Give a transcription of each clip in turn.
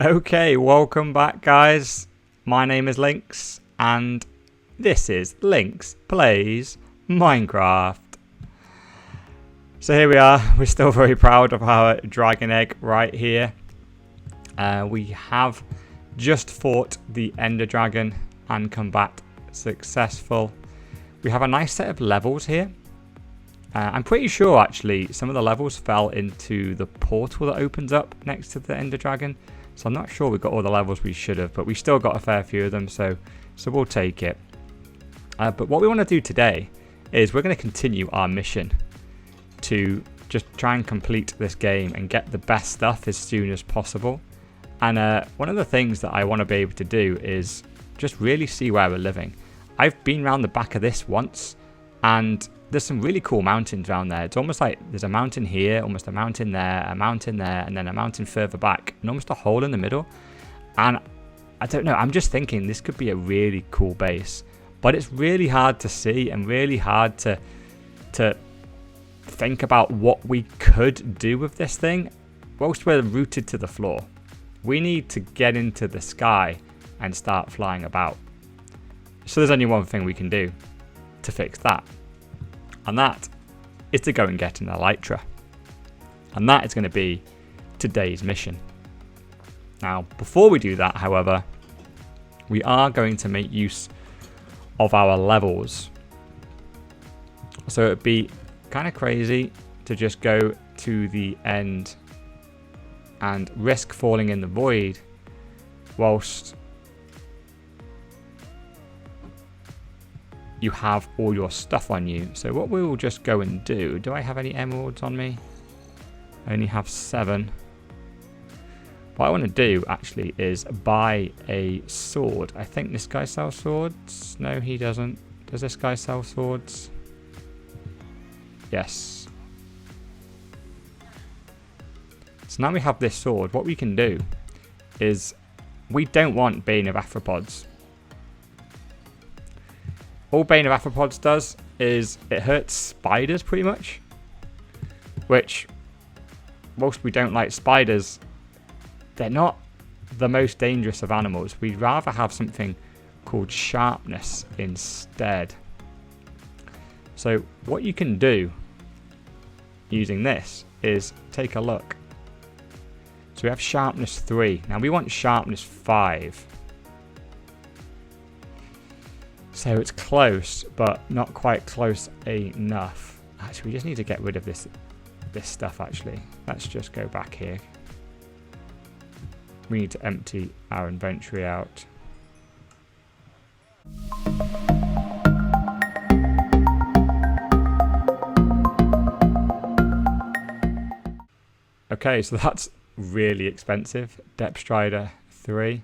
Okay, welcome back guys. My name is Lynx and this is Lynx Plays Minecraft. So here we are, we're still very proud of our dragon egg right here. We have just fought the ender dragon and combat successful. We have a nice set of levels here. I'm pretty sure actually some of the levels fell into the portal that opens up next to the ender dragon. So I'm not sure we got all the levels we should have, but we still got a fair few of them, so we'll take it. But what we want to do today is we're going to continue our mission to just try and complete this game and get the best stuff as soon as possible. And one of the things that I want to be able to do is just really see where we're living. I've been around the back of this once, and there's some really cool mountains around there. It's almost like there's a mountain here, almost a mountain there, and then a mountain further back, and almost a hole in the middle. And I don't know, I'm just thinking this could be a really cool base, but it's really hard to see and really hard to think about what we could do with this thing whilst we're rooted to the floor. We need to get into the sky and start flying about. So there's only one thing we can do to fix that. And that is to go and get an ELYTRA. And that is going to be today's mission. Now, before we do that, however, we are going to make use of our levels. So it'd be kind of crazy to just go to the end and risk falling in the void whilst you have all your stuff on you. So what we will just go and do I have any emeralds on me? I only have 7. What I want to do actually is buy a sword. I think this guy sells swords. No, he doesn't. Does this guy sell swords? Yes. So now we have this sword. What we can do is we don't want Bane of Arthropods. All Bane of Arthropods does is it hurts spiders pretty much, which whilst we don't like spiders, they're not the most dangerous of animals. We'd rather have something called sharpness instead. So what you can do using this is take a look. So we have sharpness 3. Now we want sharpness 5. So it's close, but not quite close enough. Actually, we just need to get rid of this stuff, actually. Let's just go back here. We need to empty our inventory out. Okay, so that's really expensive. Depth Strider 3.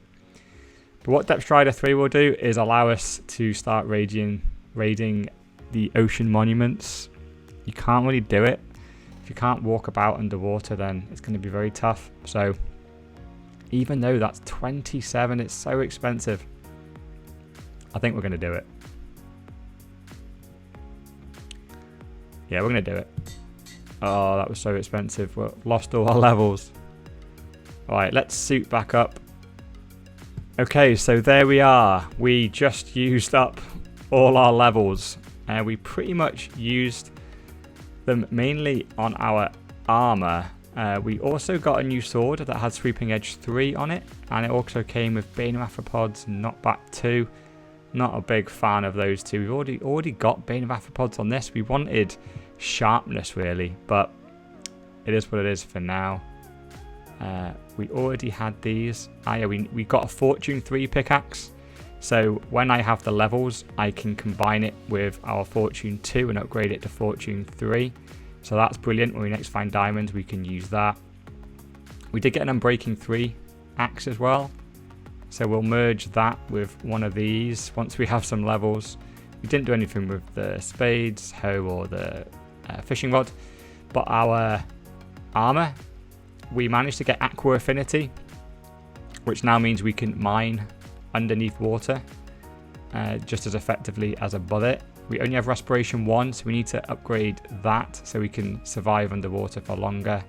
But what Depth Strider 3 will do is allow us to start raiding the ocean monuments. You can't really do it. If you can't walk about underwater, then it's going to be very tough. So even though that's 27, it's so expensive, I think we're going to do it. Yeah, we're going to do it. Oh, that was so expensive. We lost all our levels. Alright, let's suit back up. Okay, so there we are. We just used up all our levels. We pretty much used them mainly on our armor. We also got a new sword that had Sweeping Edge 3 on it, and it also came with Bane of Arthropods and Knockback 2. Not a big fan of those two. We've already got Bane of Arthropods on this. We wanted sharpness really, but it is what it is for now. We already had these. We got a Fortune 3 pickaxe. So when I have the levels, I can combine it with our Fortune 2 and upgrade it to Fortune 3. So that's brilliant. When we next find diamonds, we can use that. We did get an Unbreaking 3 axe as well. So we'll merge that with one of these once we have some levels. We didn't do anything with the spades, hoe, or the fishing rod. But our armor, we managed to get Aqua Affinity, which now means we can mine underneath water just as effectively as above it. We only have Respiration 1, so we need to upgrade that so we can survive underwater for longer.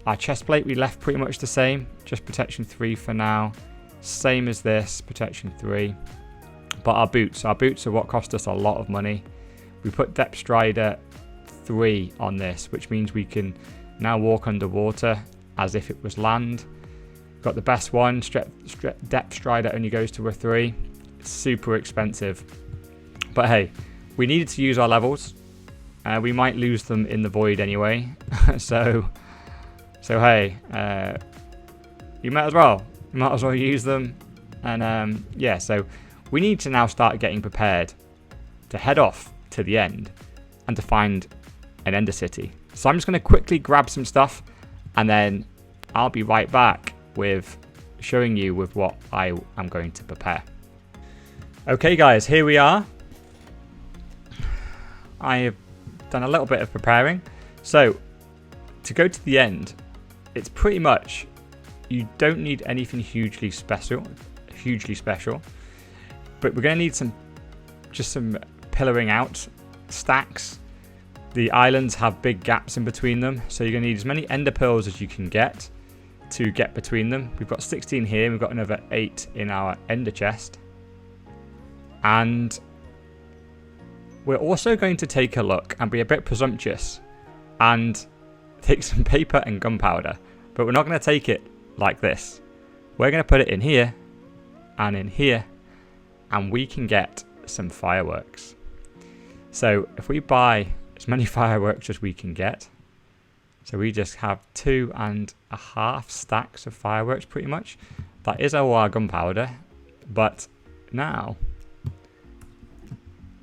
Our chest plate we left pretty much the same, just protection 3 for now. Same as this, protection 3. But our boots are what cost us a lot of money. We put depth strider 3 on this, which means we can now walk underwater as if it was land. Got the best one, depth strider only goes to a 3. It's super expensive. But hey, we needed to use our levels. We might lose them in the void anyway. so hey, you might as well use them. And yeah, so we need to now start getting prepared to head off to the end and to find an Ender City. So I'm just going to quickly grab some stuff and then I'll be right back with showing you with what I am going to prepare. Okay guys, here we are. I have done a little bit of preparing. So to go to the end, it's pretty much, you don't need anything hugely special, but we're going to need some pillaring out stacks. The islands have big gaps in between them, so you're going to need as many ender pearls as you can get to get between them. We've got 16 here, we've got another 8 in our ender chest. And we're also going to take a look and be a bit presumptuous and take some paper and gunpowder, but we're not going to take it like this. We're going to put it in here and in here, and we can get some fireworks. So if we buy as many fireworks as we can get, so we just have 2.5 stacks of fireworks pretty much. That is all our gunpowder, but now,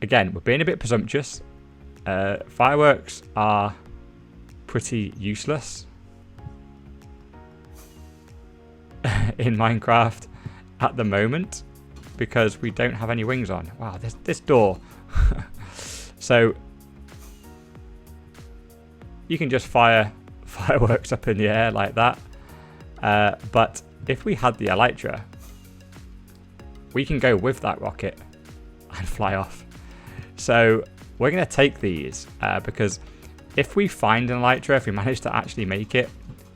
again, we're being a bit presumptuous. Fireworks are pretty useless in Minecraft at the moment because we don't have any wings on. Wow, this door. So you can just fire fireworks up in the air like that. But if we had the Elytra, we can go with that rocket and fly off. So we're going to take these because if we find an Elytra, if we manage to actually make it,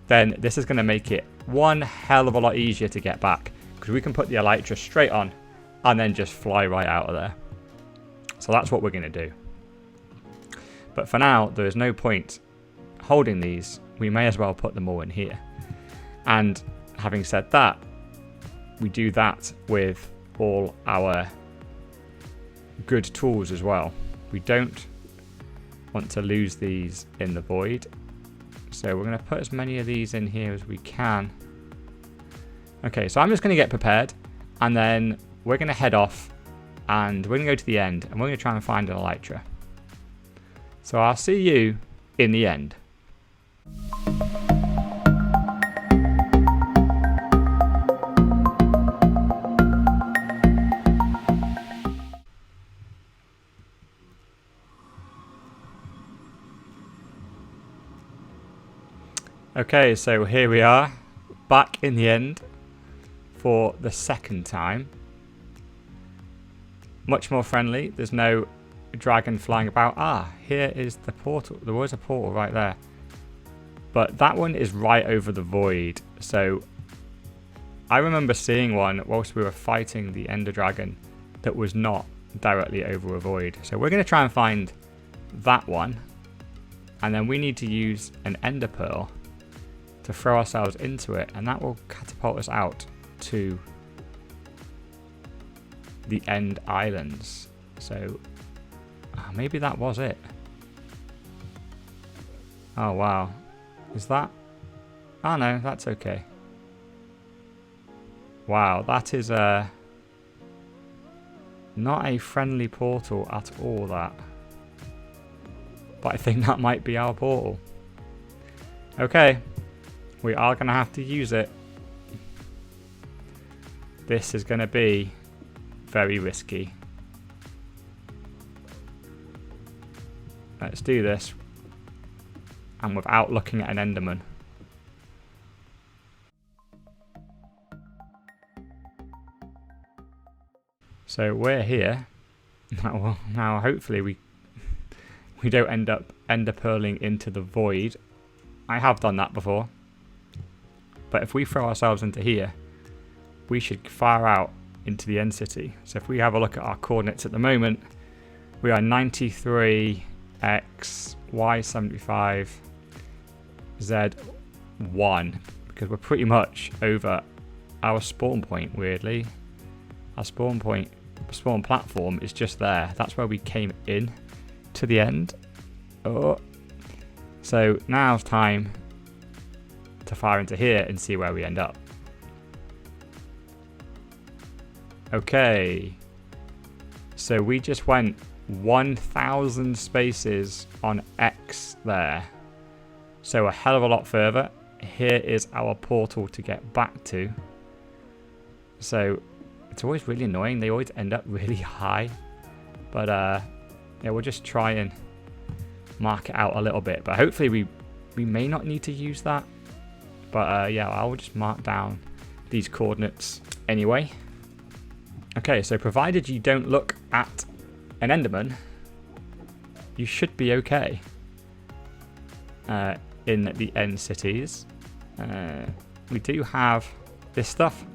then this is going to make it one hell of a lot easier to get back because we can put the Elytra straight on and then just fly right out of there. So that's what we're going to do. But for now, there is no point holding these. We may as well put them all in here. And having said that, we do that with all our good tools as well. We don't want to lose these in the void. So we're going to put as many of these in here as we can. Okay, so I'm just going to get prepared and then we're going to head off and we're going to go to the end and we're going to try and find an Elytra. So I'll see you in the end. Okay, so here we are, back in the end for the second time. Much more friendly, there's no dragon flying about. Ah, here is the portal. There was a portal right there. But that one is right over the void. So I remember seeing one whilst we were fighting the Ender Dragon that was not directly over a void. So we're going to try and find that one. And then we need to use an Ender Pearl to throw ourselves into it, and that will catapult us out to the End Islands. So maybe that was it. Oh wow, is that? Oh no, that's okay. Wow, that is not a friendly portal at all, that. But I think that might be our portal. Okay. We are going to have to use it. This is going to be very risky. Let's do this. And without looking at an Enderman. So we're here. Now hopefully we don't end up ender pearling into the void. I have done that before. But if we throw ourselves into here, we should fire out into the end city. So if we have a look at our coordinates at the moment, we are 93 x, y 75, z 1, because we're pretty much over our spawn point. Weirdly, our spawn platform is just there. That's where we came in to the end. Oh, so now's time to fire into here and see where we end up. Okay, so we just went 1,000 spaces on X there, so a hell of a lot further. Here is our portal to get back to. So it's always really annoying, they always end up really high, but yeah, we'll just try and mark it out a little bit, but hopefully we may not need to use that, but yeah, I'll just mark down these coordinates anyway. Okay, so provided you don't look at an Enderman, you should be okay in the end cities. We do have this stuff.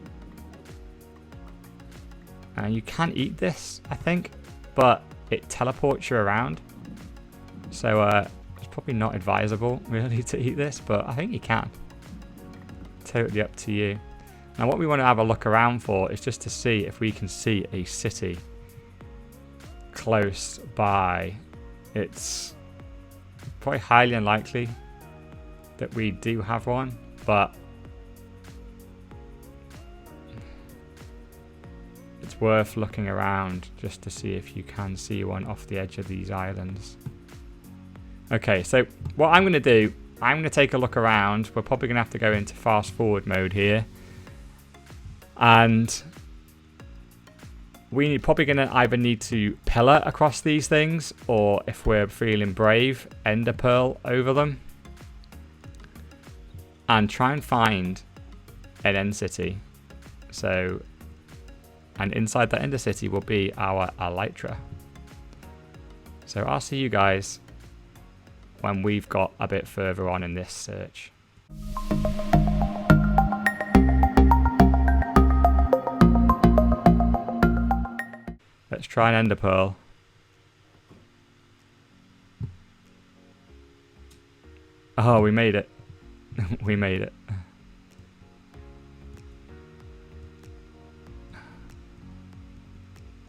You can eat this, I think, but it teleports you around. So it's probably not advisable really to eat this, but I think you can. Totally up to you. Now what we want to have a look around for is just to see if we can see a city close by. It's probably highly unlikely that we do have one, but it's worth looking around just to see if you can see one off the edge of these islands. Okay, so what I'm going to do, I'm going to take a look around. We're probably going to have to go into fast forward mode here. And we're probably going to either need to pillar across these things, or if we're feeling brave, ender pearl over them. And try and find an end city. So, and inside that ender city will be our ELYTRA. So I'll see you guys when we've got a bit further on in this search. Let's try an ender pearl. Oh, we made it. We made it.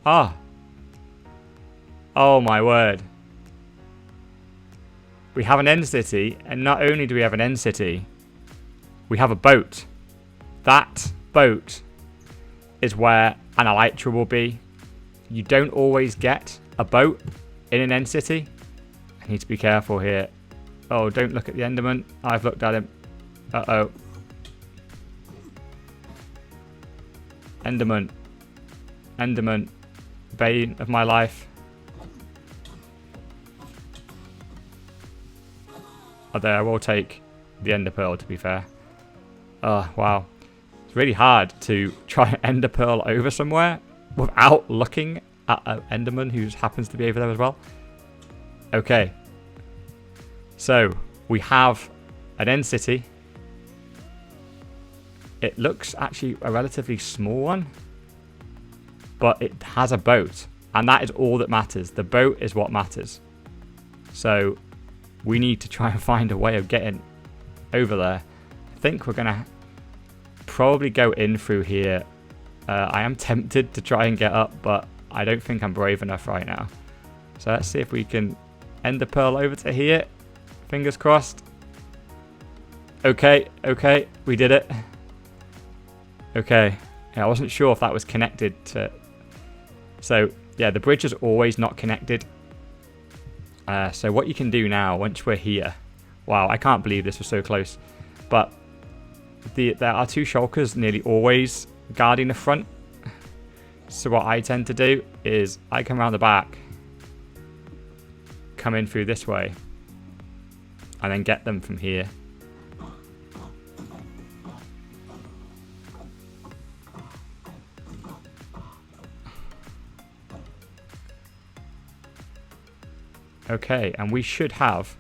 Ah. Oh my word. We have an end city, and not only do we have an end city, we have a boat. That boat is where an ELYTRA will be. You don't always get a boat in an end city. I need to be careful here. Oh, don't look at the Enderman. I've looked at him. Uh-oh. Enderman. Enderman. Bane of my life. Oh, there, I will take the ender pearl, to be fair. Oh, wow. It's really hard to try and ender pearl over somewhere without looking at an enderman who happens to be over there as well. Okay. So, we have an end city. It looks actually a relatively small one, but it has a boat, and that is all that matters. The boat is what matters. So, we need to try and find a way of getting over there. I think we're going to probably go in through here. I am tempted to try and get up, but I don't think I'm brave enough right now. So let's see if we can end the pearl over to here. Fingers crossed. Okay, we did it. Okay, yeah, I wasn't sure if that was connected to... So, yeah, the bridge is always not connected. So what you can do now, once we're here... Wow, I can't believe this was so close. But there are two shulkers nearly always guarding the front. So what I tend to do is I come around the back, come in through this way, and then get them from here. Okay, and we should have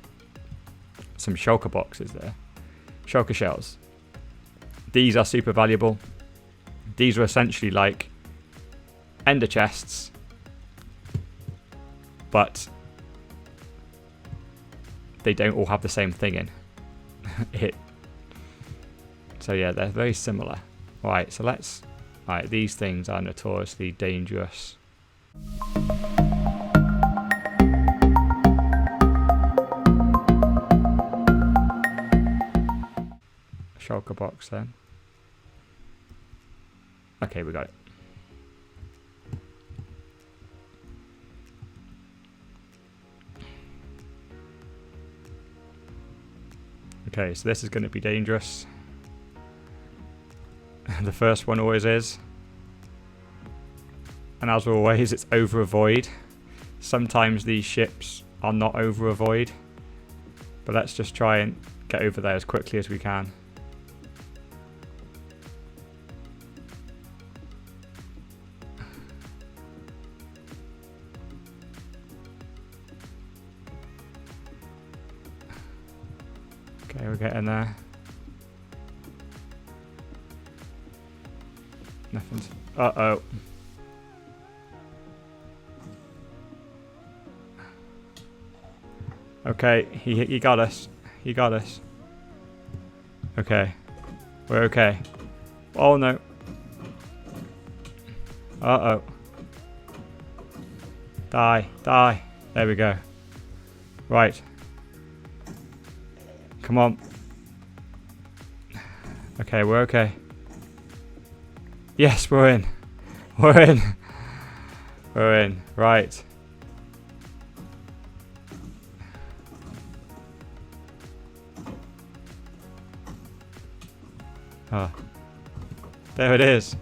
some shulker boxes there. Shulker shells. These are super valuable. These are essentially like ender chests, but they don't all have the same thing in it. So yeah, they're very similar. Right, so let's... Right, these things are notoriously dangerous. Shulker box then. Okay, we got it. Okay, so this is going to be dangerous. The first one always is. And as always, it's over a void. Sometimes these ships are not over a void. But let's just try and get over there as quickly as we can. Okay, we're getting there. Nothing's... Uh-oh. Okay, he got us. He got us. Okay. We're okay. Oh no. Uh-oh. Die. Die. There we go. Right. Come on. Okay, we're okay. Yes, we're in. We're in. We're in. Right. Oh. There it is.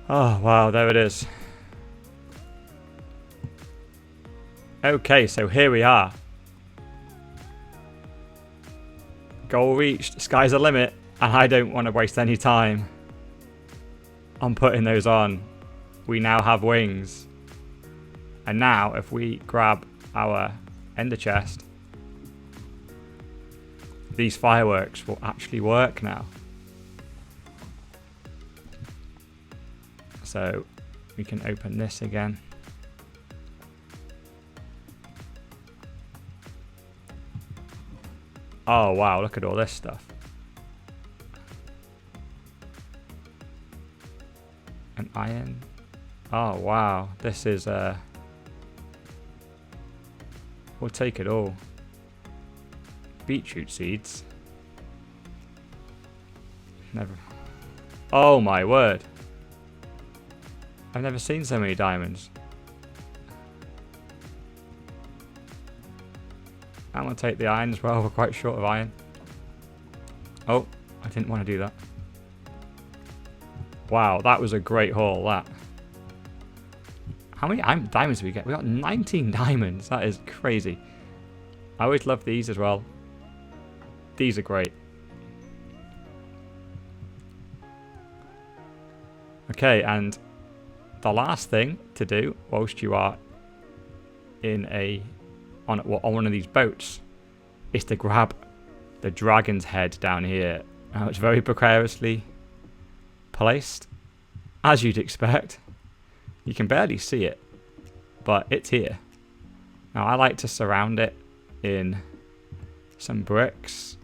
Oh, wow, there it is. Okay, so here we are. Goal reached, sky's the limit, and I don't want to waste any time on putting those on. We now have wings. And now, if we grab our ender chest, these fireworks will actually work now. So we can open this again. Oh wow, look at all this stuff. An iron. Oh wow, this is we'll take it all. Beetroot seeds. Never. Oh my word. I've never seen so many diamonds. I'm going to take the iron as well. We're quite short of iron. Oh, I didn't want to do that. Wow, that was a great haul, that. How many diamonds did we get? We got 19 diamonds. That is crazy. I always love these as well. These are great. Okay, and the last thing to do whilst you are in on one of these boats is to grab the dragon's head down here. Now it's very precariously placed, as you'd expect. You can barely see it, but it's here. Now I like to surround it in some bricks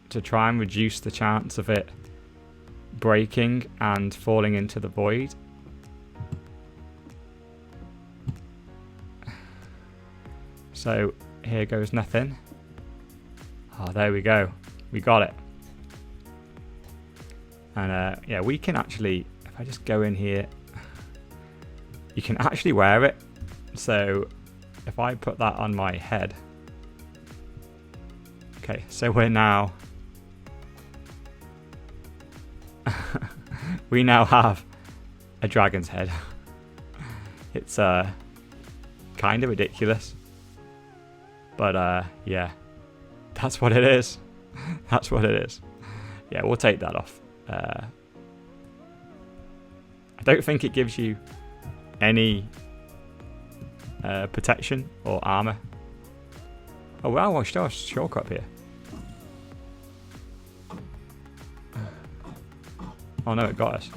to try and reduce the chance of it breaking and falling into the void. So here goes nothing. Oh, there we go. We got it. And yeah, we can actually, if I just go in here, you can actually wear it. So if I put that on my head. Okay, so we're now we now have a dragon's head. It's kind of ridiculous, but yeah, that's what it is. That's what it is. Yeah, we'll take that off. I don't think it gives you any protection or armor. Oh wow, well, still a shortcut here. Oh no, it got us.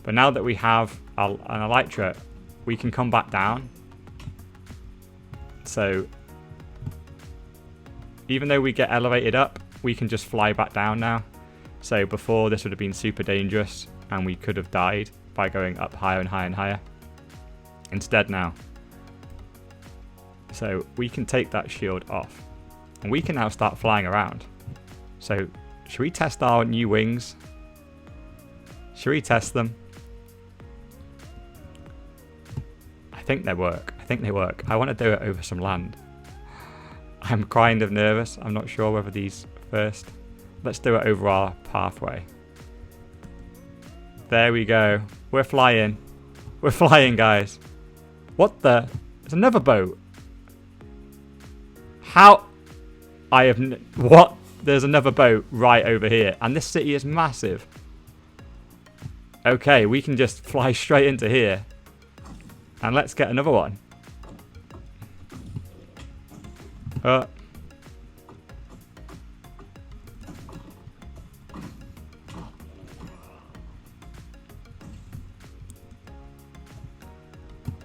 But now that we have an Elytra, we can come back down. So even though we get elevated up, we can just fly back down now. So before, this would have been super dangerous and we could have died by going up higher and higher and higher. Instead now. So we can take that shield off and we can now start flying around. So should we test our new wings? Should we test them? I think they work. I think they work. I want to do it over some land. I'm kind of nervous. I'm not sure whether these first. Let's do it over our pathway. There we go. We're flying. We're flying, guys. What the? There's another boat. How? I have... What? There's another boat right over here. And this city is massive. Okay, we can just fly straight into here. And let's get another one.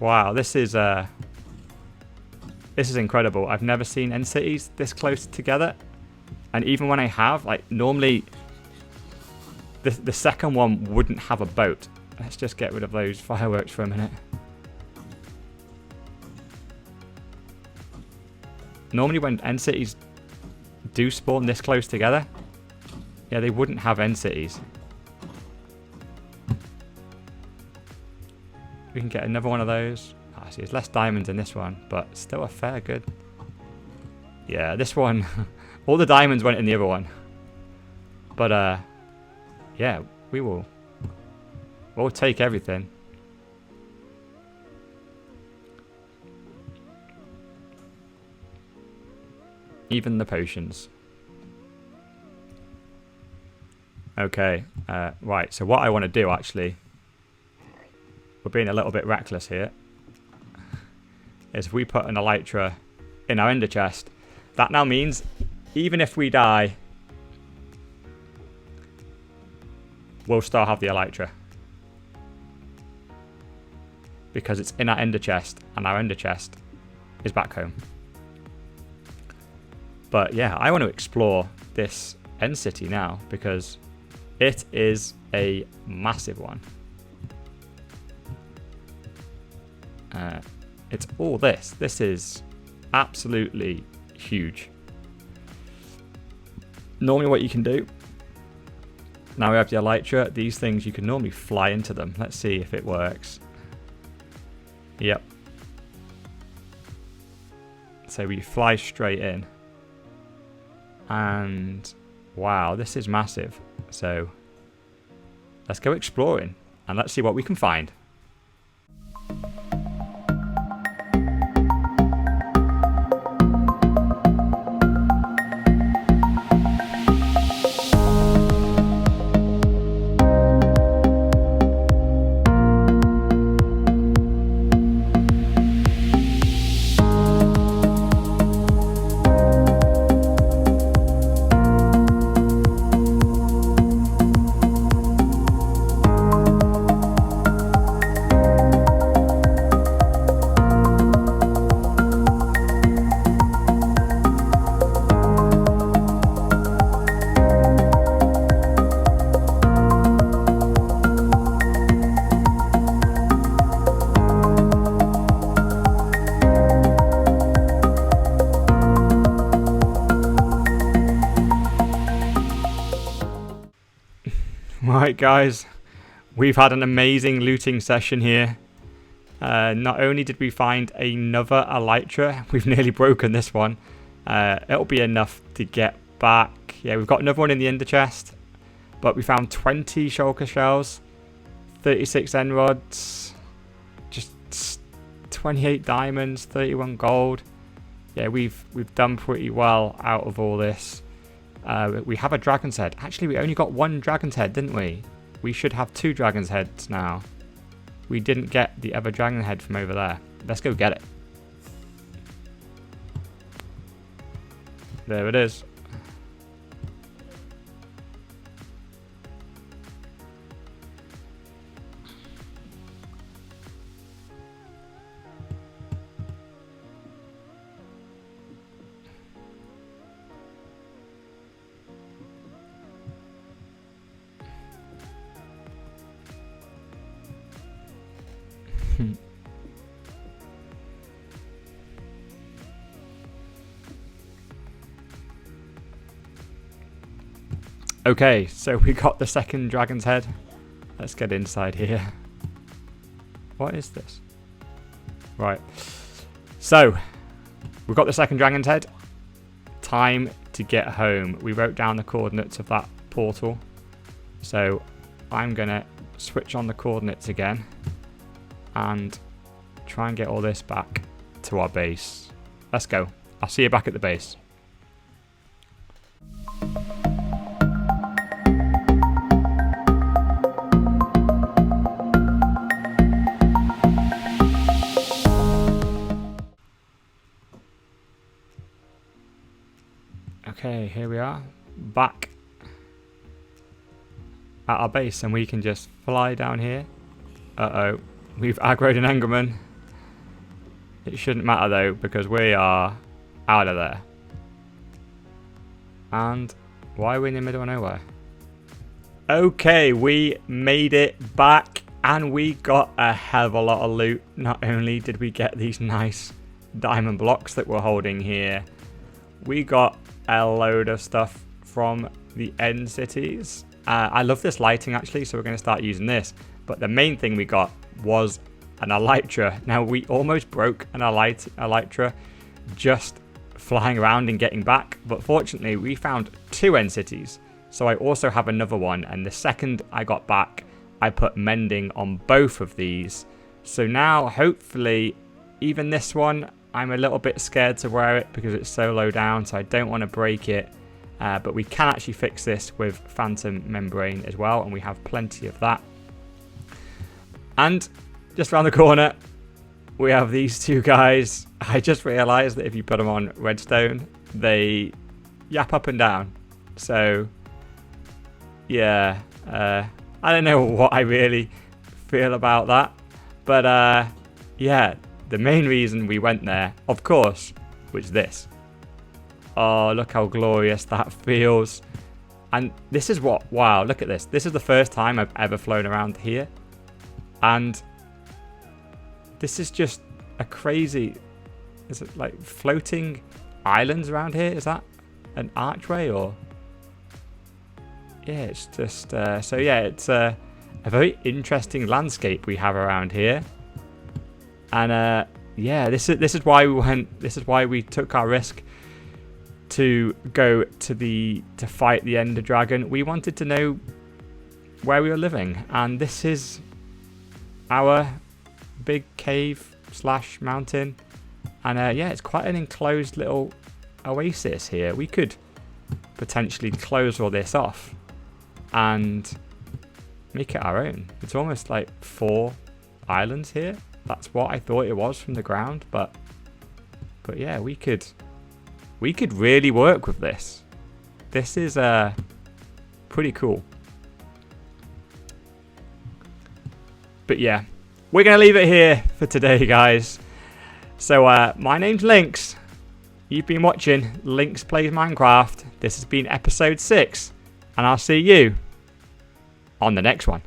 Wow, this is incredible. I've never seen end cities this close together. And even when I have, like, normally the second one wouldn't have a boat. Let's just get rid of those fireworks for a minute. Normally when end cities do spawn this close together, yeah, they wouldn't have end cities. We can get another one of those. I see, there's less diamonds in this one, but still a fair good. Yeah, this one, all the diamonds went in the other one. But yeah, we'll take everything. Even the potions. Okay, right, so what I want to do actually, we're being a little bit reckless here, is if we put an Elytra in our ender chest, that now means even if we die, we'll still have the Elytra. Because it's in our ender chest, and our ender chest is back home. But yeah, I want to explore this end city now because it is a massive one. It's all this. This is absolutely huge. Normally what you can do, now we have the Elytra, these things you can normally fly into them. Let's see if it works. Yep. So we fly straight in. And wow, this is massive. So let's go exploring and let's see what we can find. Right guys, we've had an amazing looting session here. Not only did we find another Elytra, we've nearly broken this one. It'll be enough to get back. Yeah, we've got another one in the ender chest, but we found 20 shulker shells, 36 end rods, just 28 diamonds, 31 gold. Yeah, we've done pretty well out of all this. We have a dragon's head. Actually, we only got one dragon's head, didn't we? we should have 2 dragon's heads now. We didn't get the other dragon head from over there. Let's go get it. There it is. Okay, so we got the second dragon's head. Let's get inside here. What is this? Right. So, we've got the second dragon's head. Time to get home. We wrote down the coordinates of that portal. So, I'm going to switch on the coordinates again. And try and get all this back to our base. Let's go. I'll see you back at the base. Okay, here we are, back at our base, and we can just fly down here. Uh-oh, we've aggroed an Enderman. It shouldn't matter though, because we are out of there. And why are we in the middle of nowhere? Okay, we made it back, and we got a hell of a lot of loot. Not only did we get these nice diamond blocks that we're holding here, we got a load of stuff from the end cities. I love this lighting actually, so we're going to start using this. But the main thing we got was an ELYTRA. Now, we almost broke an ELYTRA just flying around and getting back, but fortunately we found 2 end cities. So I also have another one, and the second I got back, I put mending on both of these. So now hopefully even this one, I'm a little bit scared to wear it because it's so low down, so I don't want to break it. But we can actually fix this with phantom membrane as well, and we have plenty of that. And just around the corner, we have these 2 guys. I just realised that if you put them on redstone, they yap up and down. So, yeah, I don't know what I really feel about that. But, yeah. The main reason we went there, of course, was this. Oh, look how glorious that feels. And this is what, wow, look at this. This is the first time I've ever flown around here. And this is just a crazy, is it like floating islands around here? Is that an archway or? Yeah, it's just, so yeah, it's a very interesting landscape we have around here. And yeah, this is why we went. This is why we took our risk to go to fight the Ender Dragon. We wanted to know where we were living, and this is our big cave / mountain. And yeah, it's quite an enclosed little oasis here. We could potentially close all this off and make it our own. It's almost like 4 islands here. That's what I thought it was from the ground, but yeah, we could really work with this. This is pretty cool. But yeah, we're gonna leave it here for today, guys. So my name's Lynx. You've been watching Lynx Plays Minecraft. This has been episode 6, and I'll see you on the next one.